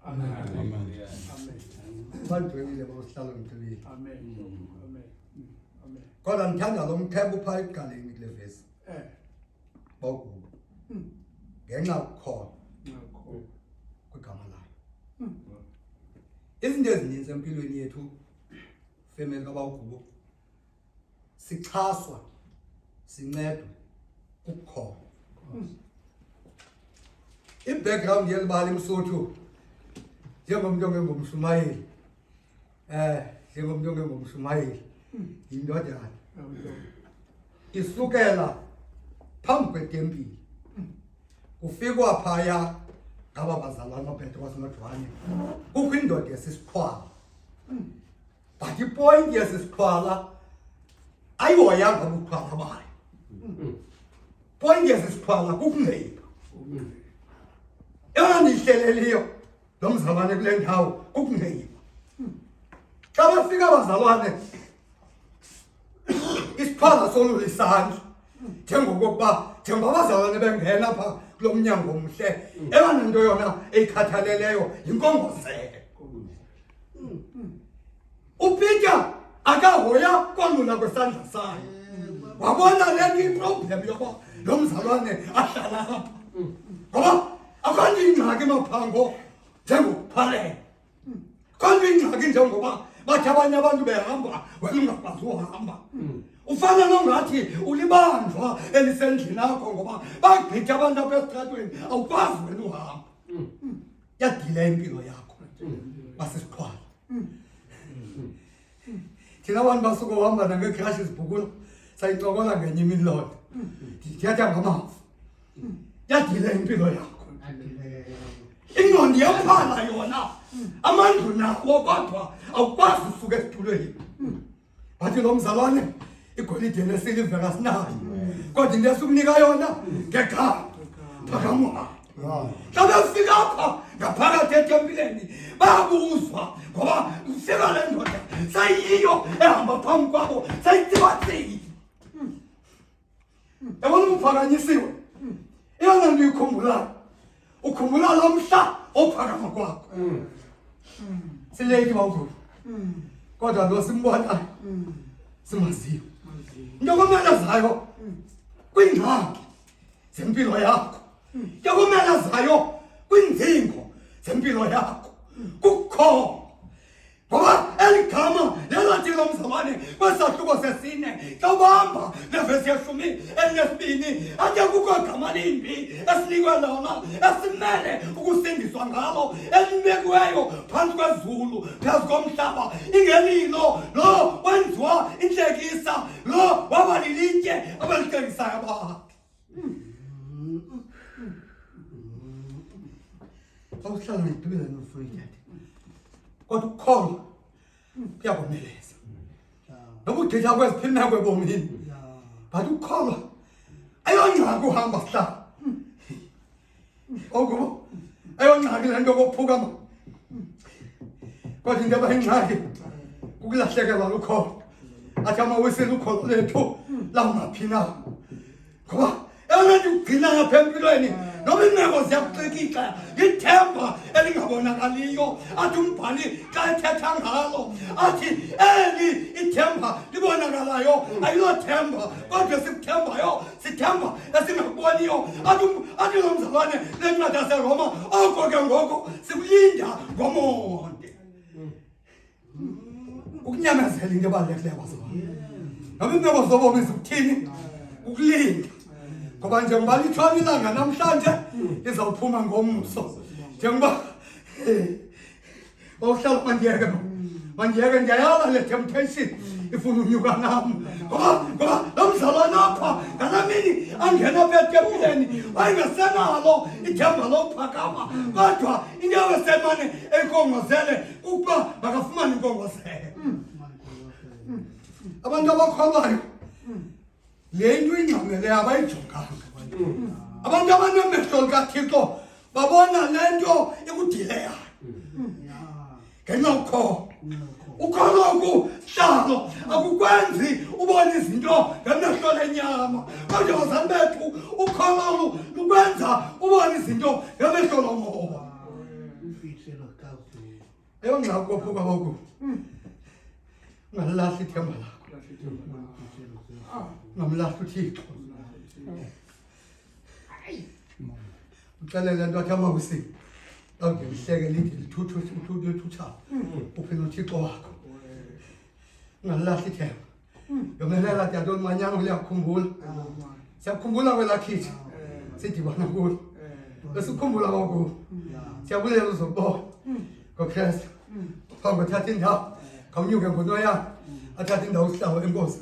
Amen. Amen. Ubalibhekile bawuhlala ngithulile. Amen. Amen. Amen. Kodwa ngithanda lo mthembu phaa ekuqaleni kule vesi. Bawuguba. Ngenxa yokukholwa kwegama layo. Izinto ezininzi empilweni yethu femeli kabawugubo sixhaswa sincedwe ukukholwa. I-background yelibali eMsotho njengomuntu ongengomshumayeli njengomuntu ongengomshumayeli yindodana isukela phambi kwetempile kufikwa phaya ngaba bazalwana uPetros noJohane kukho indoda yesisikhwala but ipoint yesisikhwala ayihoyanga ubukhwala bayo point yesisikhwala kukungeyipha eyandihleleliyo lo mzalwane kule ndawo kukungeyipha xa bafika abazalwane isikhwala solula isandla njengoba abazalwane bengena pha kulo mnyango omhle ebanento yona eyikhathaleleyo yinkongozelo. uPeter akahoya kwalula kwesandla sayo wabona le nto iproblem yoba lo mzalwane ahlala apha ngoba akho ingxaki maphango njengokuphalela akho ingxaki njengoba bathi abanye abantu behamba wena ungakwazi uhamba ufana nongathi ulibanjwa elisendlini akho ngoba bagqitha abantu apha esitratweni awukwazi wena uhamba yadila impilo yakho basisikhwala. Thina abantu basuke uhamba nangeekrashi zibhukula sayixokola ngenye imini loo nto ndithetha ngamafu yadila impilo yakho ingqondo iyaphala yona amandlu nawo kodwa awukwazi usuka esitulweni bathi lo mzalwane igolide nesiliva kasinayo kodwa into esukunika yona ngegama phakamuha xa befika apha ngaphakathi etempileni bayabuzwa ngoba ufika le ndoda sayiyo ehamba phambi kwabo sayitsibatsile yabona uphakanyisiwe eyona nto uyikhumbulayo ukhumbula lo mhla ophakama kwakho sileki bawukhulu kodwa lo simbonayo simaziyo into komeleza kwiingxaki zempilo yakho into komeleza kwiindingo zempilo yakho kukho ngoba eli gama lelathi lo mzalwane kwesahluko sesine xa ubamba nevesi yeshumi elinesibini ate kukho gama limbi esinikwe lona esimele ukusindiswa ngalo elibekiweyo phantsi kwezulu phezu komhlaba ingelilo lo wenziwa intlekisa lo waba lilitye abalihlekisayo abakhe. Awuhlala ngedubile nofuyithethe kodwa ukukholwa kuyakomeleza noba uditha kweziphini na kwebomini but ukukholwa ayongxaki uhamba sihlala okubo ayongxaki le nto kophukama kodwa into abayingxaki kukulahlekelwa lukholo athi amawisile ukholo lethu lawungaphi na ngoba eyona nto ugcina ngapha empilweni noba iimeko ziyakuxikika lithemba elingabonakaliyo athi umbhali xa ethetha ngalo athi eli ithemba libonakalayo ayilothemba kodwa sikuthembayo sithemba esingakuboniyo athi lo mzalwane lencwadi yaseroma oko ke ngoko sikulinda ngomonde ukunyamezela into ebalulekileyo bazalwane noba iimeko zobomi zikuthini ukulinda ngoba njengoba litshona ilanga namhlanje izawuphuma ngomso njengoba bawuhlala mandiyeke ndiyayala le temptation ifuna unyuka nam ngoba lo mzalwane apha ngalaa mini angena apha etempileni wayengasenalo ithemba lophakama kodwa into yawesemane enkongozele kukuba makafumane inkongozele. Abantu abakholwayo le nto ingxameleyo abayijonganga abantu abanamehlo likaThixo babona le nto ikudileyayo ngenxa ukholwa. Ukholwa kuhlalo akukwenzi ubone izinto ngamehlo lenyama kodwa bazali bethu ukholwa lukwenza ubone izinto ngamehlo lomoya. Engakuphuka kwakho. Ngalahla ithemba lakho. Ngamlahla uThixo. Uxelela into athi amawusi. Awude lihleke lithi lithutha. Uphela uThixo wakho. Ngalahla ithemba. Yomelela tato manyana uyakhumbula. Siyakhumbula kwelakhithi. Sidibana kulo. Esikhumbula kwakho. Siyabulela uzobona. ngoKristu phambi kuthatha indawo khawunyuke ngonoyana athathe indawo sihlawo enkosi